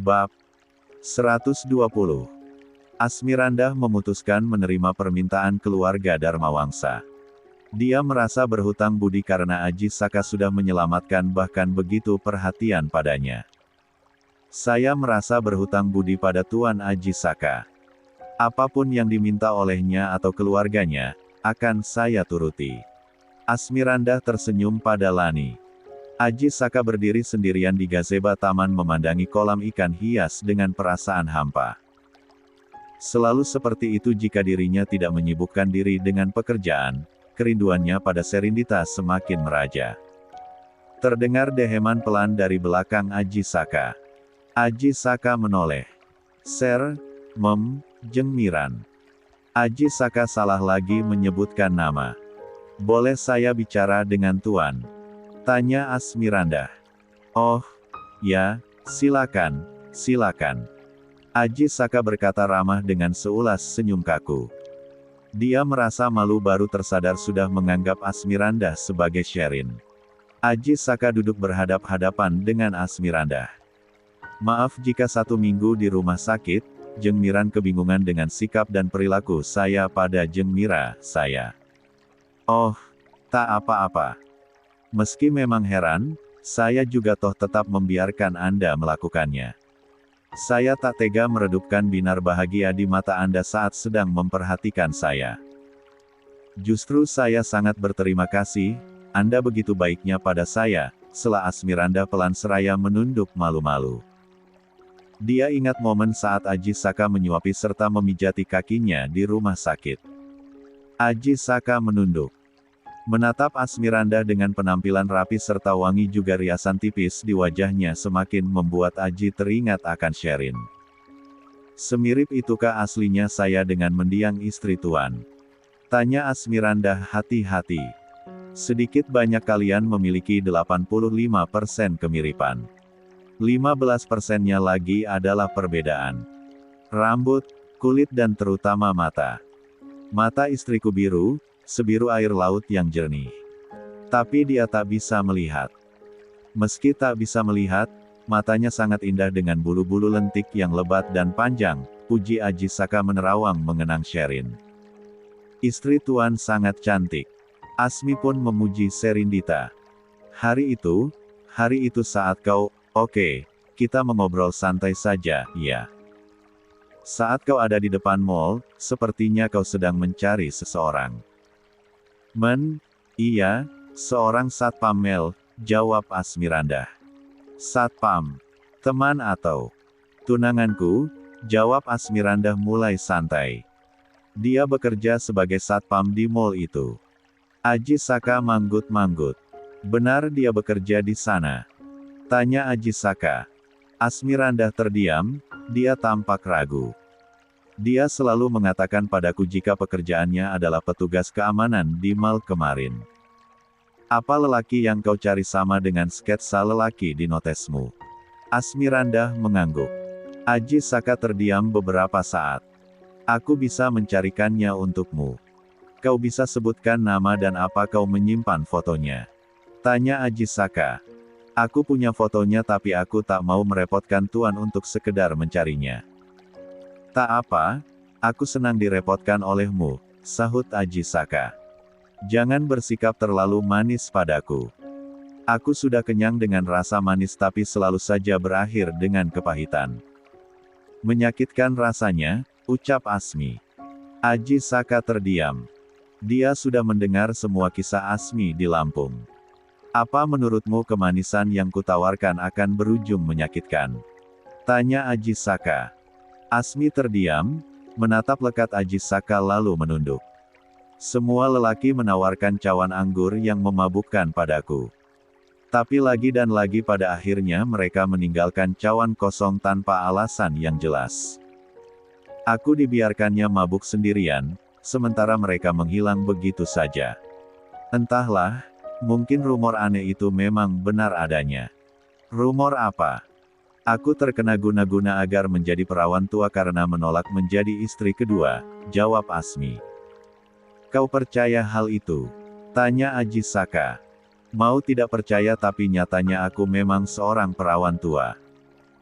Bab 120. Asmirandah memutuskan menerima permintaan keluarga Dharmawangsa. Dia merasa berhutang budi karena Aji Saka sudah menyelamatkan bahkan begitu perhatian padanya. Saya merasa berhutang budi pada Tuan Aji Saka. Apapun yang diminta olehnya atau keluarganya, akan saya turuti. Asmirandah tersenyum pada Lani. Aji Saka berdiri sendirian di gazebo taman memandangi kolam ikan hias dengan perasaan hampa. Selalu seperti itu jika dirinya tidak menyibukkan diri dengan pekerjaan, kerinduannya pada Serindita semakin meraja. Terdengar deheman pelan dari belakang Aji Saka. Aji Saka menoleh. Ser, Jeng Miran. Aji Saka salah lagi menyebutkan nama. Boleh saya bicara dengan Tuan? Tanya Asmirandah. Oh, ya, silakan, silakan. Aji Saka berkata ramah dengan seulas senyum kaku. Dia merasa malu baru tersadar sudah menganggap Asmirandah sebagai Sherin. Aji Saka duduk berhadap-hadapan dengan Asmirandah. Maaf jika 1 minggu di rumah sakit, Jeng Miran kebingungan dengan sikap dan perilaku saya pada Jeng Mira, saya. Oh, tak apa-apa. Meski memang heran, saya juga toh tetap membiarkan Anda melakukannya. Saya tak tega meredupkan binar bahagia di mata Anda saat sedang memperhatikan saya. Justru saya sangat berterima kasih, Anda begitu baiknya pada saya, sela Asmirandah pelan seraya menunduk malu-malu. Dia ingat momen saat Aji Saka menyuapi serta memijati kakinya di rumah sakit. Aji Saka menunduk. Menatap Asmirandah dengan penampilan rapi serta wangi juga riasan tipis di wajahnya semakin membuat Aji teringat akan Sherin. Semirip itukah aslinya saya dengan mendiang istri Tuan? Tanya Asmirandah hati-hati. Sedikit banyak kalian memiliki 85% kemiripan. 15%-nya lagi adalah perbedaan. Rambut, kulit dan terutama mata. Mata istriku biru, sebiru air laut yang jernih. Tapi dia tak bisa melihat. Meski tak bisa melihat, matanya sangat indah dengan bulu-bulu lentik yang lebat dan panjang, puji Aji Saka menerawang mengenang Sherin. Istri Tuan sangat cantik. Asmi pun memuji Serindita. Hari itu saat kau, oke, kita mengobrol santai saja, ya. Saat kau ada di depan mall, sepertinya kau sedang mencari seseorang. Iya, seorang satpam Mel, jawab Asmirandah. Satpam? Teman atau tunanganku? Jawab Asmirandah mulai santai. Dia bekerja sebagai satpam di mall itu. Aji Saka manggut-manggut. Benar dia bekerja di sana? Tanya Aji Saka. Asmirandah terdiam, dia tampak ragu. Dia selalu mengatakan padaku jika pekerjaannya adalah petugas keamanan di mall kemarin. Apa lelaki yang kau cari sama dengan sketsa lelaki di notesmu? Asmirandah mengangguk. Aji Saka terdiam beberapa saat. Aku bisa mencarikannya untukmu. Kau bisa sebutkan nama dan apa kau menyimpan fotonya? Tanya Aji Saka. Aku punya fotonya tapi aku tak mau merepotkan Tuan untuk sekedar mencarinya. Tak apa, aku senang direpotkan olehmu, sahut Aji Saka. Jangan bersikap terlalu manis padaku. Aku sudah kenyang dengan rasa manis tapi selalu saja berakhir dengan kepahitan. Menyakitkan rasanya, ucap Asmi. Aji Saka terdiam. Dia sudah mendengar semua kisah Asmi di Lampung. Apa menurutmu kemanisan yang kutawarkan akan berujung menyakitkan? Tanya Aji Saka. Asmi terdiam, menatap lekat Aji Saka lalu menunduk. Semua lelaki menawarkan cawan anggur yang memabukkan padaku. Tapi lagi dan lagi pada akhirnya mereka meninggalkan cawan kosong tanpa alasan yang jelas. Aku dibiarkannya mabuk sendirian, sementara mereka menghilang begitu saja. Entahlah, mungkin rumor aneh itu memang benar adanya. Rumor apa? Aku terkena guna-guna agar menjadi perawan tua karena menolak menjadi istri kedua, jawab Asmi. Kau percaya hal itu? Tanya Aji Saka. Mau tidak percaya tapi nyatanya aku memang seorang perawan tua.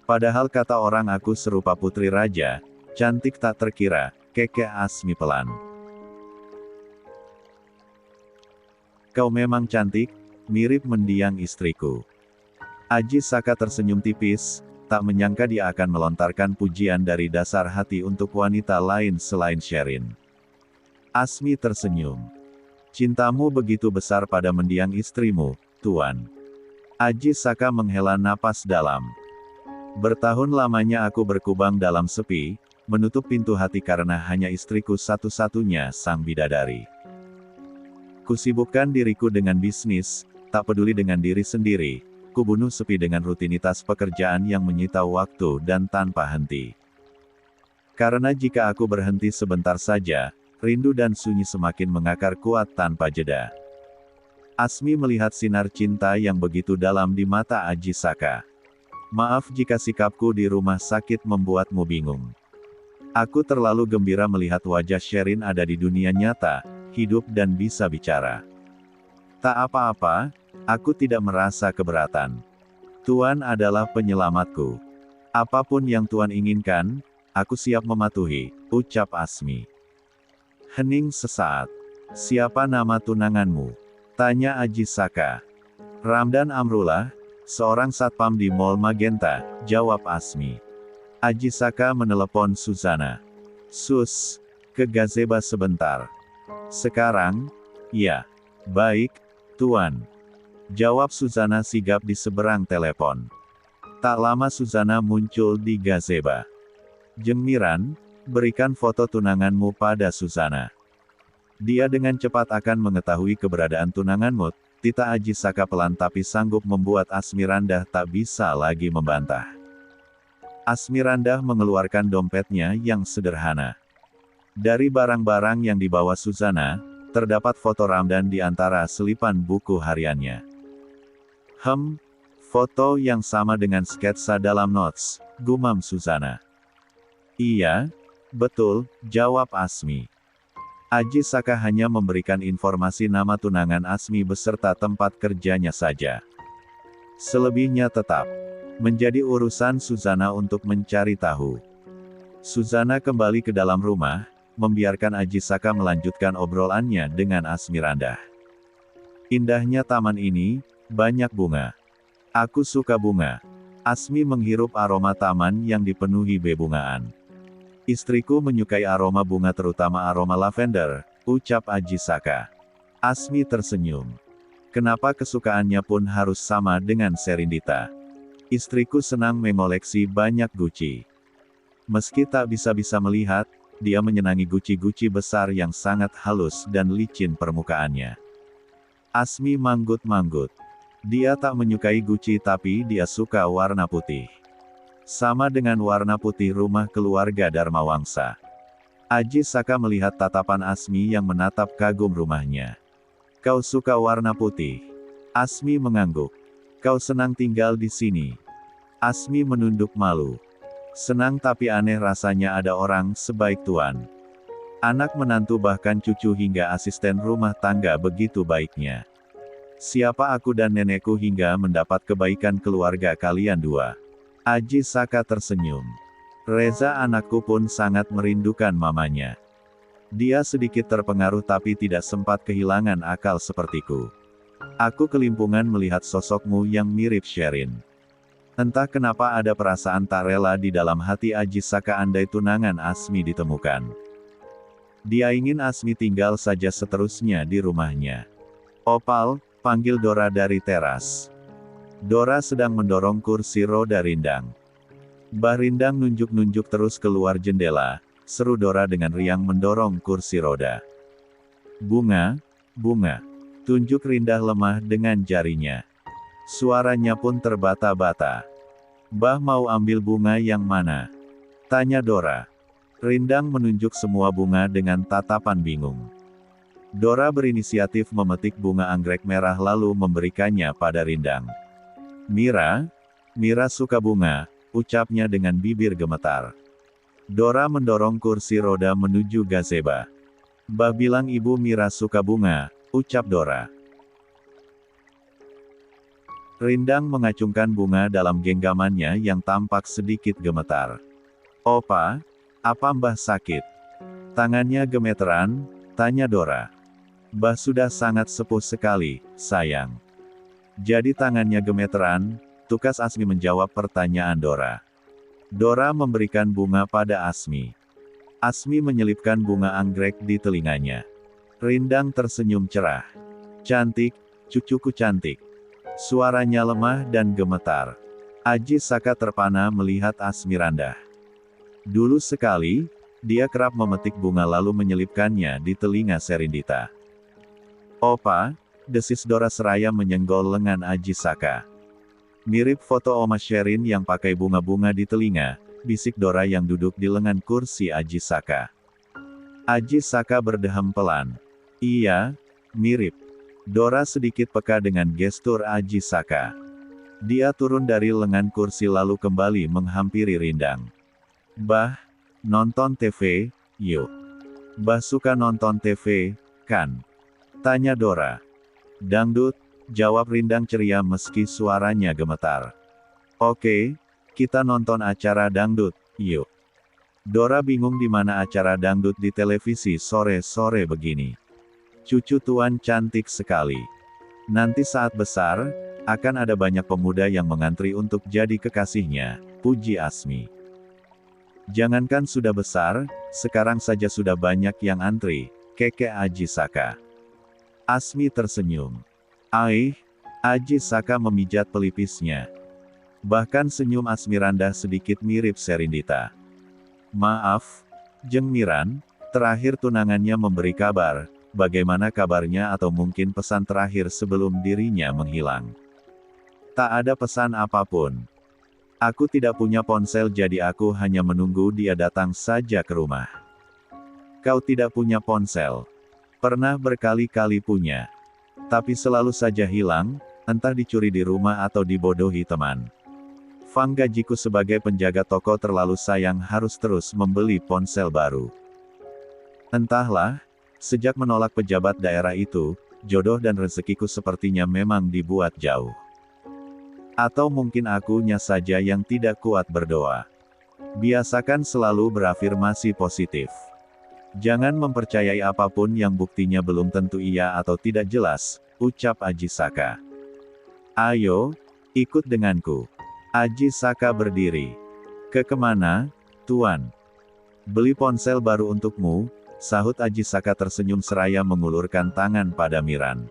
Padahal kata orang aku serupa putri raja, cantik tak terkira, kekeh Asmi pelan. Kau memang cantik, mirip mendiang istriku. Aji Saka tersenyum tipis, tak menyangka dia akan melontarkan pujian dari dasar hati untuk wanita lain selain Sherin. Asmi tersenyum. Cintamu begitu besar pada mendiang istrimu, Tuan. Aji Saka menghela napas dalam. Bertahun lamanya aku berkubang dalam sepi, menutup pintu hati karena hanya istriku satu-satunya sang bidadari. Kusibukkan diriku dengan bisnis, tak peduli dengan diri sendiri, kubunuh sepi dengan rutinitas pekerjaan yang menyita waktu dan tanpa henti. Karena jika aku berhenti sebentar saja, rindu dan sunyi semakin mengakar kuat tanpa jeda. Asmi melihat sinar cinta yang begitu dalam di mata Aji Saka. Maaf jika sikapku di rumah sakit membuatmu bingung. Aku terlalu gembira melihat wajah Sherin ada di dunia nyata, hidup dan bisa bicara. Tak apa-apa, aku tidak merasa keberatan. Tuan adalah penyelamatku. Apapun yang Tuan inginkan, aku siap mematuhi, ucap Asmi. Hening sesaat. Siapa nama tunanganmu? Tanya Aji Saka. Ramdan Amrullah, seorang satpam di Mall Magenta, jawab Asmi. Aji Saka menelepon Suzana. Sus, ke gazebo sebentar. Sekarang? Ya. Baik, Tuan. Jawab Suzana sigap di seberang telepon. Tak lama Suzana muncul di gazebo. Jengmiran, berikan foto tunanganmu pada Suzana. Dia dengan cepat akan mengetahui keberadaan tunanganmu. Tita Aji Saka pelan tapi sanggup membuat Asmirandah tak bisa lagi membantah. Asmirandah mengeluarkan dompetnya yang sederhana. Dari barang-barang yang dibawa Suzana, terdapat foto Ramdan di antara selipan buku hariannya. Foto yang sama dengan sketsa dalam notes, gumam Suzana. Iya, betul, jawab Asmi. Aji Saka hanya memberikan informasi nama tunangan Asmi beserta tempat kerjanya saja. Selebihnya tetap menjadi urusan Suzana untuk mencari tahu. Suzana kembali ke dalam rumah, membiarkan Aji Saka melanjutkan obrolannya dengan Asmirandah. Indahnya taman ini, banyak bunga. Aku suka bunga. Asmi menghirup aroma taman yang dipenuhi bebungaan. Istriku menyukai aroma bunga terutama aroma lavender, ucap Aji Saka. Asmi tersenyum. Kenapa kesukaannya pun harus sama dengan Serindita? Istriku senang mengoleksi banyak guci. Meski tak bisa-bisa melihat, dia menyenangi guci-guci besar yang sangat halus dan licin permukaannya. Asmi manggut-manggut. Dia tak menyukai guci tapi dia suka warna putih. Sama dengan warna putih rumah keluarga Dharmawangsa. Aji Saka melihat tatapan Asmi yang menatap kagum rumahnya. Kau suka warna putih? Asmi mengangguk. Kau senang tinggal di sini? Asmi menunduk malu. Senang tapi aneh rasanya ada orang sebaik Tuan. Anak menantu bahkan cucu hingga asisten rumah tangga begitu baiknya. Siapa aku dan nenekku hingga mendapat kebaikan keluarga kalian dua? Aji Saka tersenyum. Reza anakku pun sangat merindukan mamanya. Dia sedikit terpengaruh tapi tidak sempat kehilangan akal sepertiku. Aku kelimpungan melihat sosokmu yang mirip Sherin. Entah kenapa ada perasaan tak rela di dalam hati Aji Saka andai tunangan Asmi ditemukan. Dia ingin Asmi tinggal saja seterusnya di rumahnya. Opal, panggil Dora dari teras. Dora sedang mendorong kursi roda Rindang. Mbah Rindang nunjuk-nunjuk terus keluar jendela, seru Dora dengan riang mendorong kursi roda. Bunga, bunga. Tunjuk Rindah lemah dengan jarinya. Suaranya pun terbata-bata. Mbah mau ambil bunga yang mana? Tanya Dora. Rindang menunjuk semua bunga dengan tatapan bingung. Dora berinisiatif memetik bunga anggrek merah lalu memberikannya pada Rindang. Mira suka bunga, ucapnya dengan bibir gemetar. Dora mendorong kursi roda menuju gazebo. Mbah bilang Ibu Mira suka bunga, ucap Dora. Rindang mengacungkan bunga dalam genggamannya yang tampak sedikit gemetar. Opa, apa Mbah sakit? Tangannya gemeteran, tanya Dora. Mbah sudah sangat sepuh sekali, sayang. Jadi tangannya gemeteran, tukas Asmi menjawab pertanyaan Dora. Dora memberikan bunga pada Asmi. Asmi menyelipkan bunga anggrek di telinganya. Rindang tersenyum cerah. Cantik, cucuku cantik. Suaranya lemah dan gemetar. Aji Saka terpana melihat Asmirandah. Dulu sekali, dia kerap memetik bunga lalu menyelipkannya di telinga Serindita. Opa, desis Dora seraya menyenggol lengan Aji Saka. Mirip foto Oma Sherin yang pakai bunga-bunga di telinga, bisik Dora yang duduk di lengan kursi Aji Saka. Aji Saka berdeham pelan. Iya, mirip. Dora sedikit peka dengan gestur Aji Saka. Dia turun dari lengan kursi lalu kembali menghampiri Rindang. Bah, nonton TV, yuk. Bah suka nonton TV, kan? Tanya Dora. Dangdut, jawab Rindang ceria meski suaranya gemetar. Oke, kita nonton acara dangdut, yuk. Dora bingung di mana acara dangdut di televisi sore-sore begini. Cucu tuan cantik sekali. Nanti saat besar, akan ada banyak pemuda yang mengantri untuk jadi kekasihnya, puji Asmi. Jangankan sudah besar, sekarang saja sudah banyak yang antri, keke Aji Saka. Asmi tersenyum. Aji Saka memijat pelipisnya. Bahkan senyum Asmirandah sedikit mirip Serindita. Maaf, Jeng Miran, terakhir tunangannya memberi kabar. Bagaimana kabarnya atau mungkin pesan terakhir sebelum dirinya menghilang? Tak ada pesan apapun. Aku tidak punya ponsel jadi aku hanya menunggu dia datang saja ke rumah. Kau tidak punya ponsel? Pernah berkali-kali punya. Tapi selalu saja hilang, entah dicuri di rumah atau dibodohi teman. Fang gajiku sebagai penjaga toko terlalu sayang harus terus membeli ponsel baru. Entahlah. Sejak menolak pejabat daerah itu, jodoh dan rezekiku sepertinya memang dibuat jauh. Atau mungkin akunya saja yang tidak kuat berdoa. Biasakan selalu berafirmasi positif. Jangan mempercayai apapun yang buktinya belum tentu iya atau tidak jelas, ucap Aji Saka. Ayo, ikut denganku. Aji Saka berdiri. Ke kemana, Tuan? Beli ponsel baru untukmu, sahut Aji Saka tersenyum seraya mengulurkan tangan pada Miran.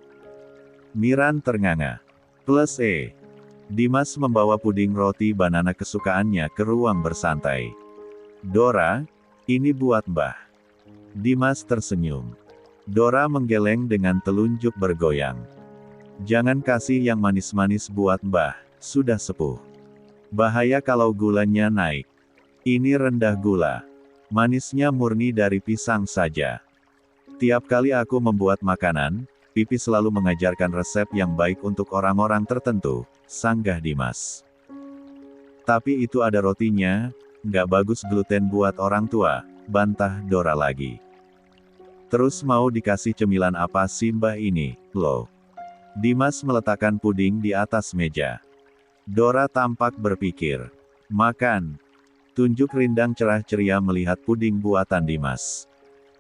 Miran ternganga. Plus Dimas membawa puding roti banana kesukaannya ke ruang bersantai. Dora, ini buat Mbah. Dimas tersenyum. Dora menggeleng dengan telunjuk bergoyang. Jangan kasih yang manis-manis buat Mbah, sudah sepuh. Bahaya kalau gulanya naik. Ini rendah gula. Manisnya murni dari pisang saja. Tiap kali aku membuat makanan, Pipi selalu mengajarkan resep yang baik untuk orang-orang tertentu, sanggah Dimas. Tapi itu ada rotinya, nggak bagus gluten buat orang tua, bantah Dora lagi. Terus mau dikasih cemilan apa sih Mbah ini, loh? Dimas meletakkan puding di atas meja. Dora tampak berpikir. Makan. Tunjuk Rindang cerah ceria melihat puding buatan Dimas.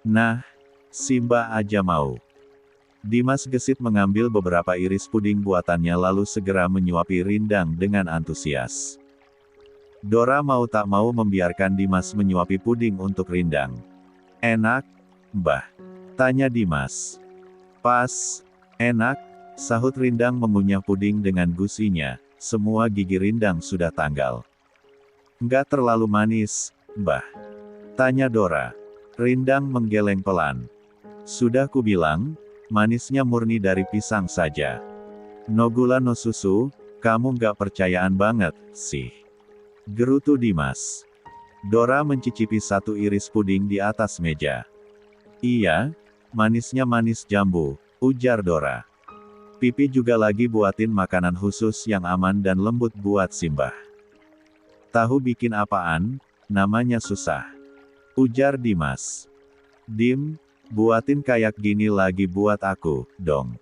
Nah, si Mbah aja mau. Dimas gesit mengambil beberapa iris puding buatannya lalu segera menyuapi Rindang dengan antusias. Dora mau tak mau membiarkan Dimas menyuapi puding untuk Rindang. Enak, Mbah? Tanya Dimas. Pas, enak, sahut Rindang mengunyah puding dengan gusinya, semua gigi Rindang sudah tanggal. Nggak terlalu manis, Mbah? Tanya Dora. Rindang menggeleng pelan. Sudah kubilang, manisnya murni dari pisang saja. No gula no susu, kamu nggak percayaan banget, sih. Gerutu Dimas. Dora mencicipi satu iris puding di atas meja. Iya, manisnya manis jambu, ujar Dora. Pipi juga lagi buatin makanan khusus yang aman dan lembut buat Simbah. Tahu bikin apaan? Namanya susah. Ujar Dimas. Dim, buatin kayak gini lagi buat aku, dong.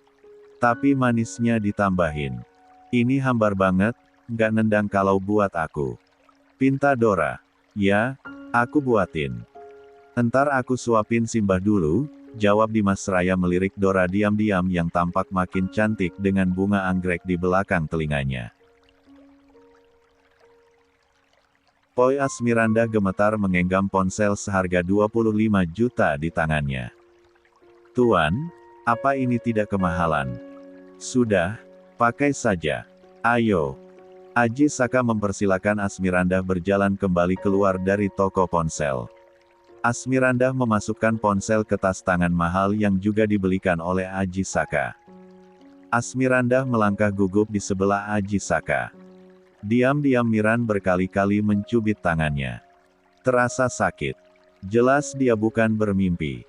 Tapi manisnya ditambahin. Ini hambar banget, nggak nendang kalau buat aku. Pinta Dora. Ya, aku buatin. Entar aku suapin Simbah dulu, jawab Dimas seraya melirik Dora diam-diam yang tampak makin cantik dengan bunga anggrek di belakang telinganya. Poi Asmiranda gemetar menggenggam ponsel seharga 25 juta di tangannya. Tuan, apa ini tidak kemahalan? Sudah, pakai saja. Ayo. Aji Saka mempersilakan Asmiranda berjalan kembali keluar dari toko ponsel. Asmiranda memasukkan ponsel ke tas tangan mahal yang juga dibelikan oleh Aji Saka. Asmiranda melangkah gugup di sebelah Aji Saka. Diam-diam Miran berkali-kali mencubit tangannya. Terasa sakit. Jelas dia bukan bermimpi.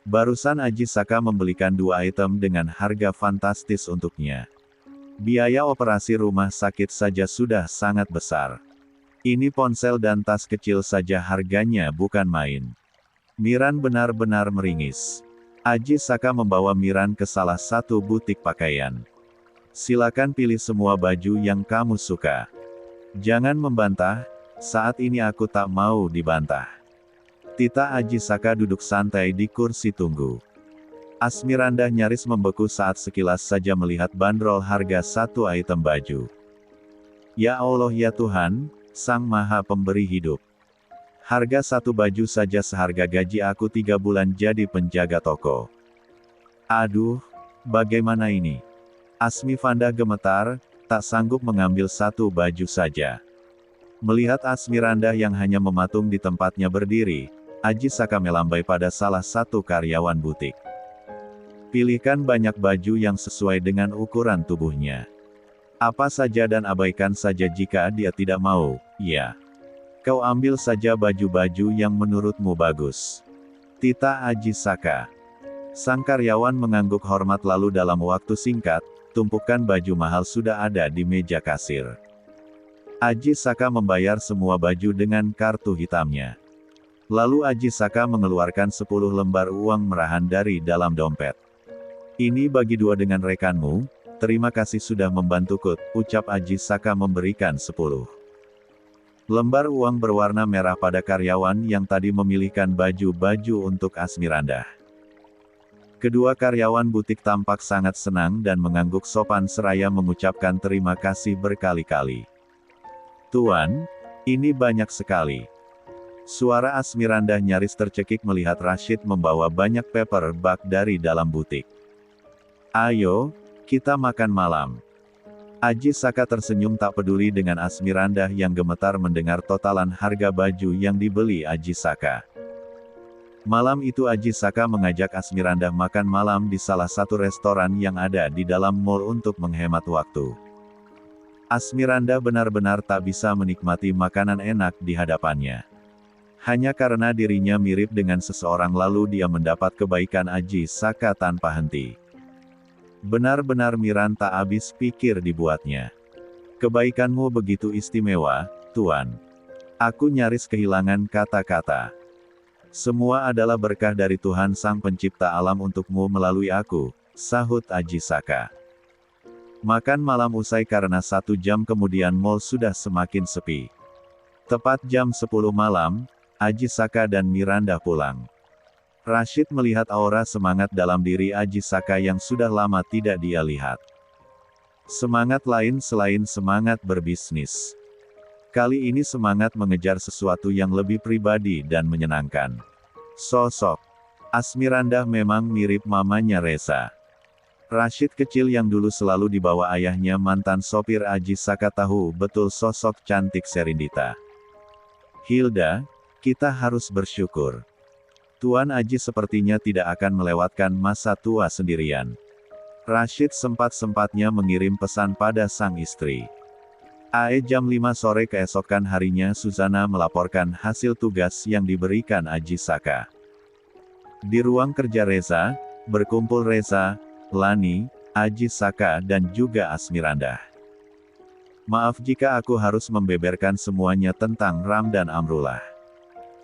Barusan Aji Saka membelikan 2 item dengan harga fantastis untuknya. Biaya operasi rumah sakit saja sudah sangat besar. Ini ponsel dan tas kecil saja harganya bukan main. Miran benar-benar meringis. Aji Saka membawa Miran ke salah satu butik pakaian. Silakan pilih semua baju yang kamu suka. Jangan membantah, saat ini aku tak mau dibantah. Tita Aji Saka duduk santai di kursi tunggu. Asmiranda nyaris membeku saat sekilas saja melihat bandrol harga satu item baju. Ya Allah ya Tuhan, Sang Maha Pemberi Hidup. Harga satu baju saja seharga gaji aku 3 bulan jadi penjaga toko. Aduh, bagaimana ini? Asmifanda gemetar, tak sanggup mengambil satu baju saja. Melihat Asmiranda yang hanya mematung di tempatnya berdiri, Aji Saka melambai pada salah satu karyawan butik. Pilihkan banyak baju yang sesuai dengan ukuran tubuhnya. Apa saja dan abaikan saja jika dia tidak mau, ya. Kau ambil saja baju-baju yang menurutmu bagus. Tita Aji Saka. Sang karyawan mengangguk hormat lalu dalam waktu singkat, tumpukan baju mahal sudah ada di meja kasir. Aji Saka membayar semua baju dengan kartu hitamnya. Lalu Aji Saka mengeluarkan 10 lembar uang merahan dari dalam dompet. Ini bagi 2 dengan rekanmu, terima kasih sudah membantuku, ucap Aji Saka memberikan 10 lembar uang berwarna merah pada karyawan yang tadi memilihkan baju-baju untuk Asmiranda. Kedua karyawan butik tampak sangat senang dan mengangguk sopan seraya mengucapkan terima kasih berkali-kali. Tuan, ini banyak sekali. Suara Asmiranda nyaris tercekik melihat Rashid membawa banyak paper bag dari dalam butik. Ayo, kita makan malam. Aji Saka tersenyum tak peduli dengan Asmiranda yang gemetar mendengar totalan harga baju yang dibeli Aji Saka. Malam itu Aji Saka mengajak Asmiranda makan malam di salah satu restoran yang ada di dalam mall untuk menghemat waktu. Asmiranda benar-benar tak bisa menikmati makanan enak di hadapannya. Hanya karena dirinya mirip dengan seseorang lalu dia mendapat kebaikan Aji Saka tanpa henti. Benar-benar Miran tak habis pikir dibuatnya. Kebaikanmu begitu istimewa, Tuan. Aku nyaris kehilangan kata-kata. Semua adalah berkah dari Tuhan Sang Pencipta alam untukmu melalui aku, sahut Aji Saka. Makan malam usai karena 1 jam kemudian mall sudah semakin sepi. Tepat jam 10 malam, Aji Saka dan Miranda pulang. Rashid melihat aura semangat dalam diri Aji Saka yang sudah lama tidak dia lihat. Semangat lain selain semangat berbisnis. Kali ini semangat mengejar sesuatu yang lebih pribadi dan menyenangkan. Sosok Asmiranda memang mirip mamanya Reza. Rashid kecil yang dulu selalu dibawa ayahnya mantan sopir Aji Saka tahu betul sosok cantik Serindita. Hilda, kita harus bersyukur. Tuan Aji sepertinya tidak akan melewatkan masa tua sendirian. Rashid sempat-sempatnya mengirim pesan pada sang istri. Jam 5 sore keesokan harinya Suzana melaporkan hasil tugas yang diberikan Aji Saka. Di ruang kerja Reza, berkumpul Reza, Lani, Aji Saka dan juga Asmiranda. Maaf jika aku harus membeberkan semuanya tentang Ram dan Amrullah.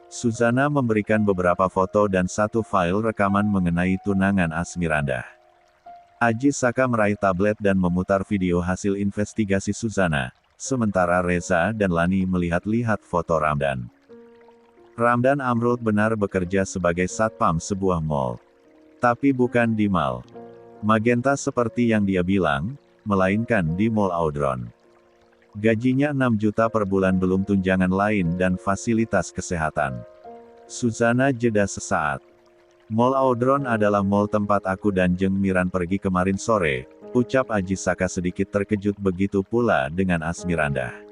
Suzana memberikan beberapa foto dan 1 file rekaman mengenai tunangan Asmiranda. Aji Saka meraih tablet dan memutar video hasil investigasi Suzana, sementara Reza dan Lani melihat-lihat foto Ramdan. Ramdan Amrut benar bekerja sebagai satpam sebuah mall. Tapi bukan di mall Magenta seperti yang dia bilang, melainkan di Mall Audron. Gajinya 6 juta per bulan belum tunjangan lain dan fasilitas kesehatan. Suzana jeda sesaat. Mall Audron adalah mall tempat aku dan Jeng Miran pergi kemarin sore, ucap Aji Saka sedikit terkejut, begitu pula dengan Asmirandah.